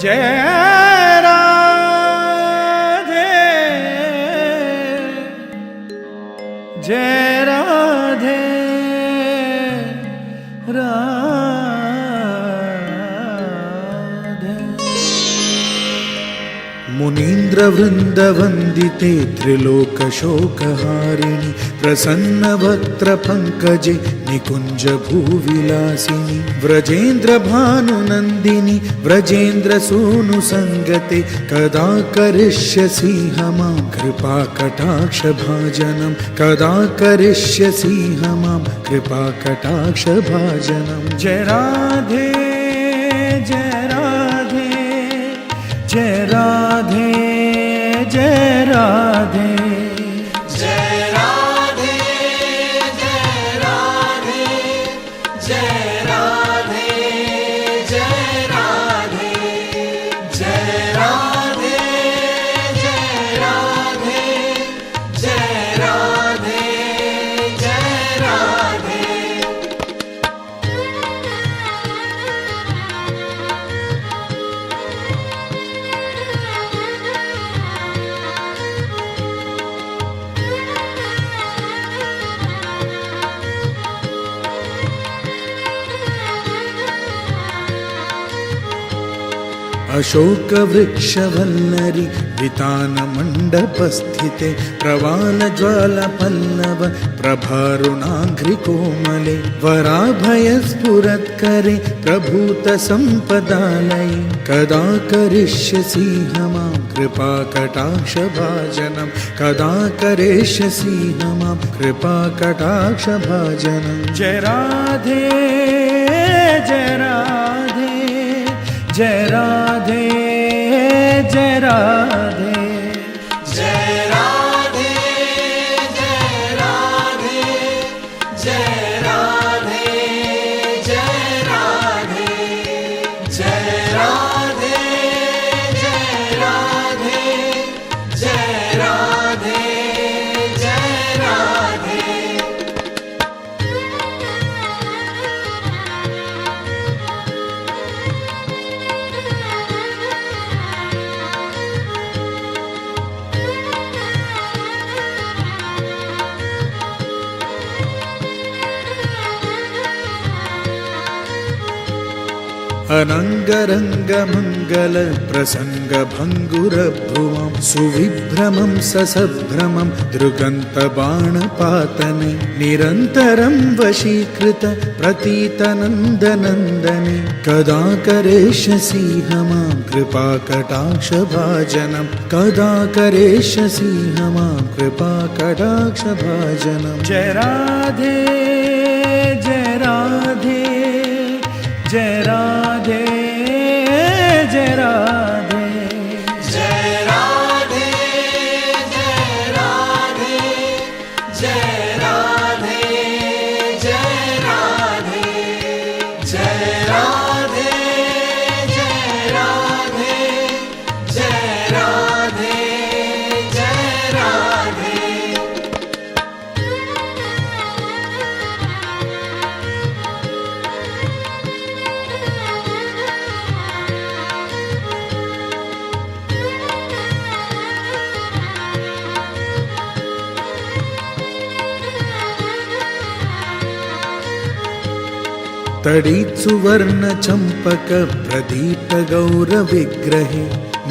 जय राधे जय राधे राधे। मुनीन्द्र वृंद वंदिते त्रिलोक शोकहारिणि प्रसन्न वक्त्र पंकजे निकुंज भूविलासिनी व्रजेन्द्र भानुनंदिनी व्रजेन्द्र सूनु संगते कदा करिष्यसि मां कृपा कटाक्ष भाजनं कदा करिष्यसि मां कृपा कटाक्ष भाजनं। जय राधे जय राधे जय राधे जय राधे अशोक वृक्ष वल्लरी वितान मंडपस्थिते प्रवाल ज्वाल पल्लव प्रभारुणाघ्रि कोमले वराभय स्फुरत्करे प्रभूत संपदालये कदा करिष्यसि मां कृपा कटाक्ष भाजनं कदा करिष्यसि मां कृपा कटाक्ष भाजनं। जय राधे जय राधे जय राधे जय राधे जय राधे जय राधे जय राधे जय राधे जय राधे जय राधे जय राधे जय राधे। अनंगरंग मंगल प्रसंग भंगुर भुवं सुविभ्रमं ससभ्रमं दृगंत बाणपातने निरंतरं वशीकृत प्रतीत नंदनंदने कदा करिष्यसि मां कृपा कटाक्ष भाजनं कदा करिष्यसि मां कृपा कटाक्ष भाजनं। जय राधे जय राधे जय राधे जय राधे जय राधे जय राधे जय राधे जय राधे जय राधे जय राधे जय राधे जय राधे। तडित सुवर्ण चंपक प्रदीप गौर विग्रहे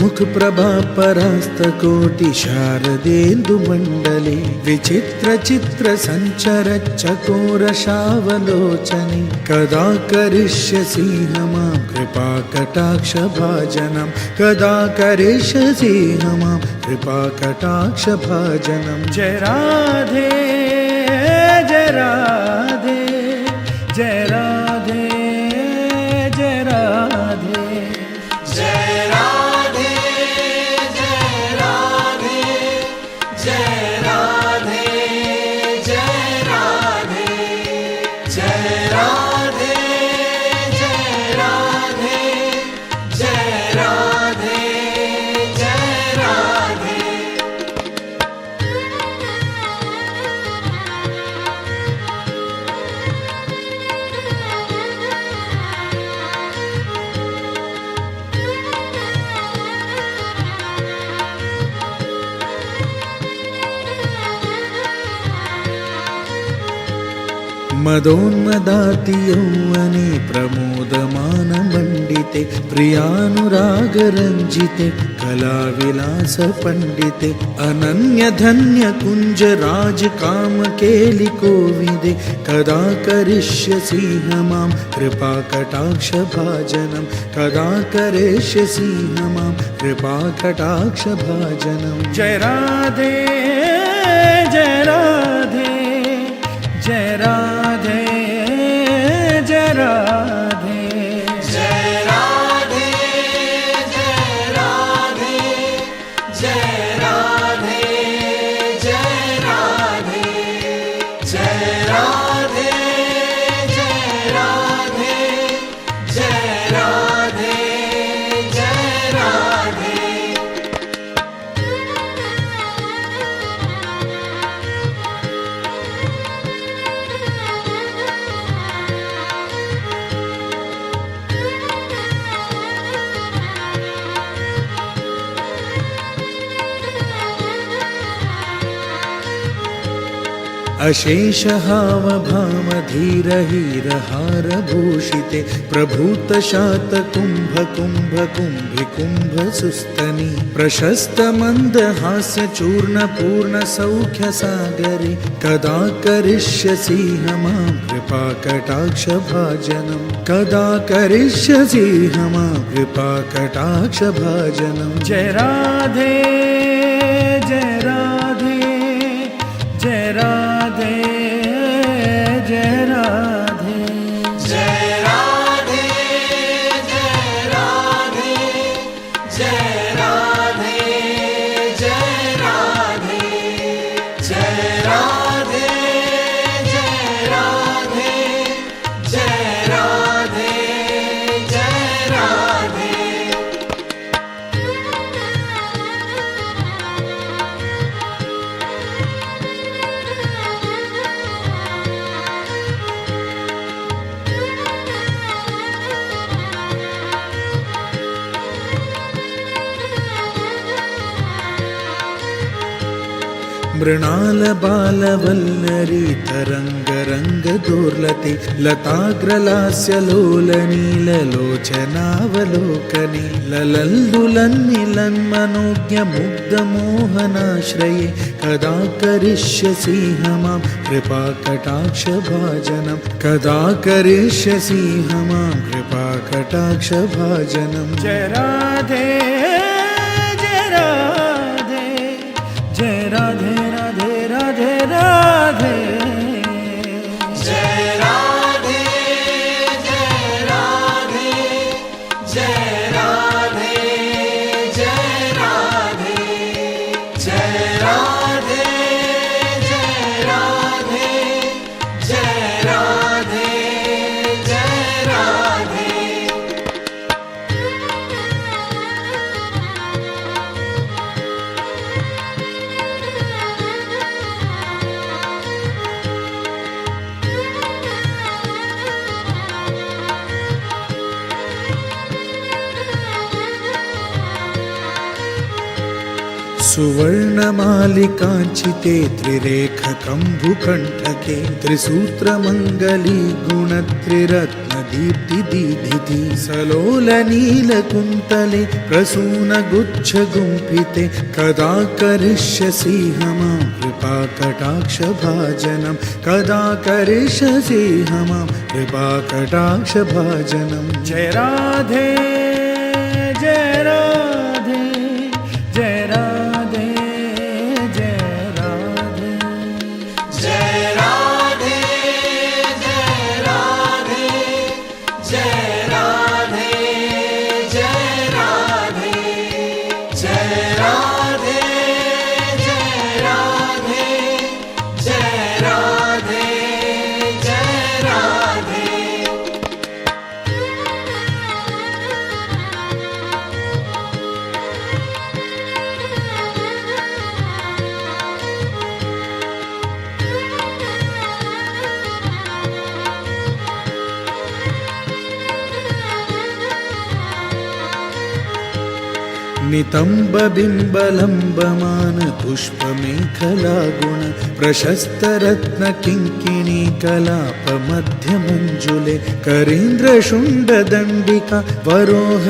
मुख प्रभा परास्त कोटि शारदेन्दु मंडले विचित्र चित्र संचर चकोर शावलोचने कदा करिष्यसि मां कृपा कटाक्ष भाजनं कदा करिष्यसि मां कृपा कटाक्ष भाजनं। जय राधे जय राधे जय राधे जय राधे जय राधे जय राधे जय राधे जय राधे जय राधे जय राधे जय राधे जय राधे। मदोन्मदाति यौवने प्रमोदमानमण्डिते प्रियानुरागरञ्जिते कलाविलासपण्डिते अनन्यधन्यकुञ्जराजकामकेलिकोविदे कदा करिष्यसि मां कृपाकटाक्षभाजनं कदा करिष्यसि मां कृपाकटाक्षभाजनं। जय राधे जय राधे जय राधे जय राधे जय राधे जय राधे जय राधे जय राधे जय राधे जय राधे जय राधे जय राधे। अशेषहावभामधीरहीरहारभूषिते प्रभूतशातकुम्भकुम्भकुम्भिकुम्भसुस्तनि प्रशस्तमन्दहास्यचूर्णपूर्णसौख्यसागरे कदा करिष्यसि मां कृपाकटाक्षभाजनं कदा करिष्यसि मां कृपाकटाक्षभाजनं। जय राधे जय राधे जय राधे जय राधे जय राधे जय राधे जय राधे जय राधे जय राधे जय राधे जय राधे जय राधे। मृणालबालवल्लरी तरङ्गरङ्गदोर्लते लताग्रलास्यलोलनीललोचनावलोकने ललल्लुलन्निलन्मनोज्ञमुग्धमोहनाश्रये कदा करिष्यसि मां कृपाकटाक्षभाजनं कदा करिष्यसि मां कृपाकटाक्षभाजनं। जय राधे जय राधे जय राधे राधे राधे राधे जय राधे जय राधे जय राधे जय राधे जय राधे जय राधे जय राधे जय राधे। सुवर्णमालिकाञ्चिते त्रिरेखकम्भुकण्ठके त्रिसूत्रमङ्गली गुणत्रिरत्नदीप्तिदीधिति सलोलनीलकुन्तले प्रसूनगुच्छगुम्फिते कदा करिष्यसि मां कृपाकटाक्षभाजनं कदा करिष्यसि मां कृपाकटाक्षभाजनं। जय राधे जय राधे जय राधे जय राधे जय राधे जय राधे जय राधे जय राधे जय राधे जय राधे जय राधे जय राधे। नितम्बबिम्बलम्बमान पुष्पमेखलागुण प्रशस्तरत्नकिङ्किणी कलापमध्यमञ्जुले करीन्द्रशुण्डदण्डिका वरोहशोभगोरुके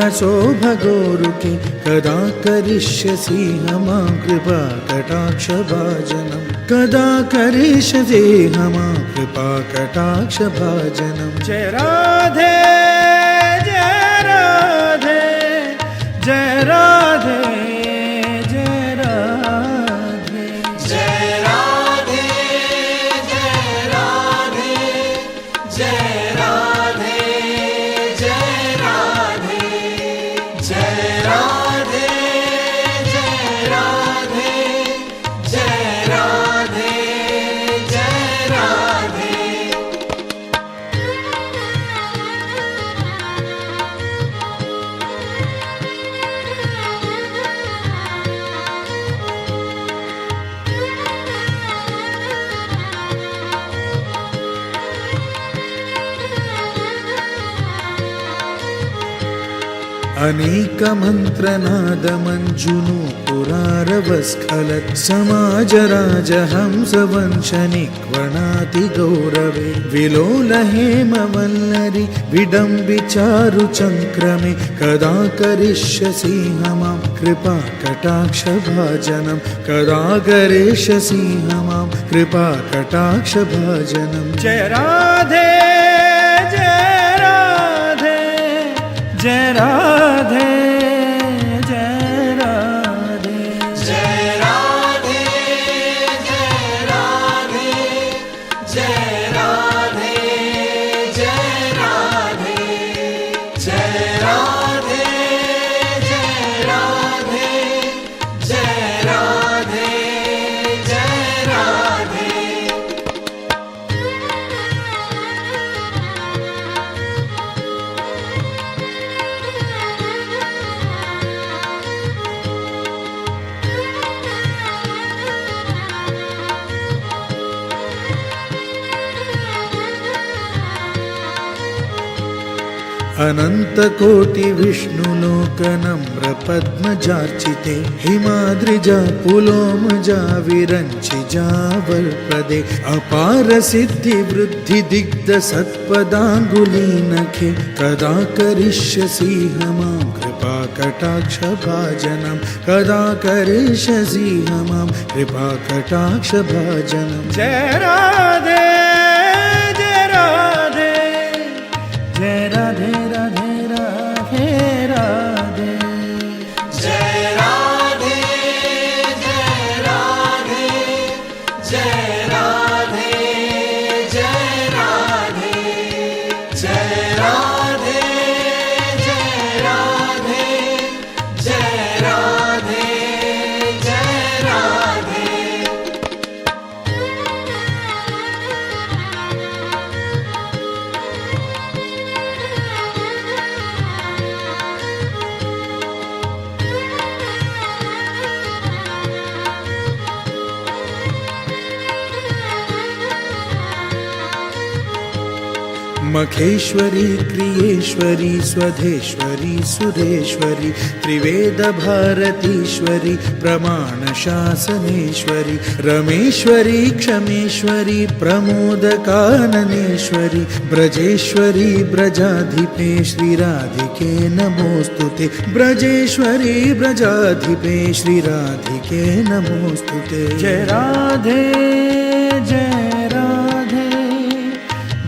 कदा करिष्यसि मां कृपाकटाक्षभाजनं कदा करिष्यसि मां कृपाकटाक्षभाजनं जय राधे जय राधे जय राधे जय राधे जय राधे जय राधे जय राधे जय राधे जय राधे जय राधे जय राधे जय राधे अनेकमन्त्रनादमञ्जुनु पुरारवस्खलत् समाजराजहंसवंशनिक्वणातिगौरवे विलोलहेमवल्लरि विडम्बिचारुचङ्क्रमे कदा करिष्यसि मां कृपाकटाक्षभाजनं कदा करिष्यसि मां कृपाकटाक्षभाजनं जय राधे जय राधे जय राधे जय राधे जय राधे जय राधे जय राधे जय राधे जय राधे जय राधे जय राधे जय राधे अनन्तकोटिविष्णुलोकनम्रपद्मजार्चिते हिमाद्रिजा पुलोमजा विरञ्चिजा वल्पदे अपारसिद्धिवृद्धिदिग्धसत्पदाङ्गुलीनखे कदा करिष्यसि मां कृपाकटाक्षभाजनं कदा करिष्यसि मां कृपाकटाक्षभाजनं जय राधे जय राधे जय राधे राधे राधे राधे जय राधे जय राधे जय राधे जय राधे जय राधे जय राधे जय राधे जय राधे मखेश्वरी क्रियेश्वरी स्वधेश्वरी सुरेश्वरी त्रिवेदभारतीश्वरी प्रमाणशासनेश्वरी रमेश्वरी क्षमेश्वरी प्रमोदकाननेश्वरी ब्रजेश्वरी ब्रजाधिपे श्रीराधिके नमोऽस्तु ते ब्रजेश्वरी ब्रजाधिपे श्रीराधिके नमोऽस्तु ते जय राधे जय राधे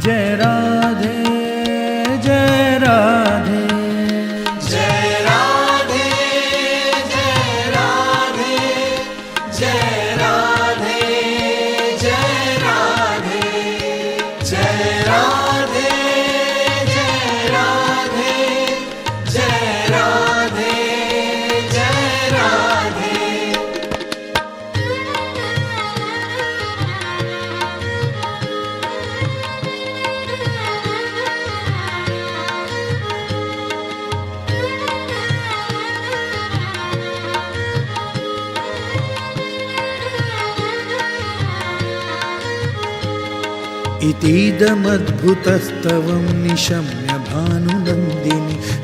जय राधे जय राधे जय राधे जय राधे जय राधे जय राधे जय राधे जय राधे जय राधे जय राधे इतीदमद्भुतस्तवं निशम्य भानुनन्दिनि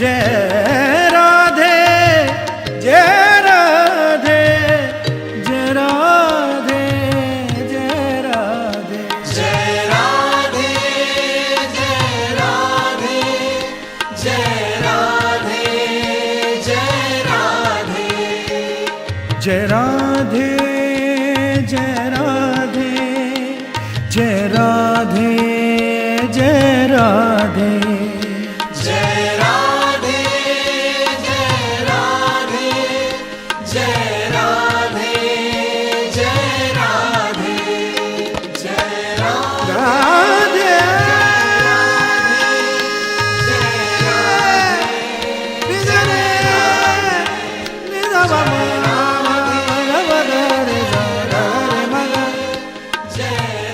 जय राधे जय राधे जय राधे जय राधे जय राधे जय राधे जय राधे जय राधे जय राधे जय राधे जय राधे जय राधे जय राधे जय राधे जय राधे जय राधे जय राधे राधे बिजरे निधा बाबा रे गा रे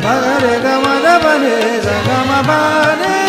मगा रे गा मा रे गा मा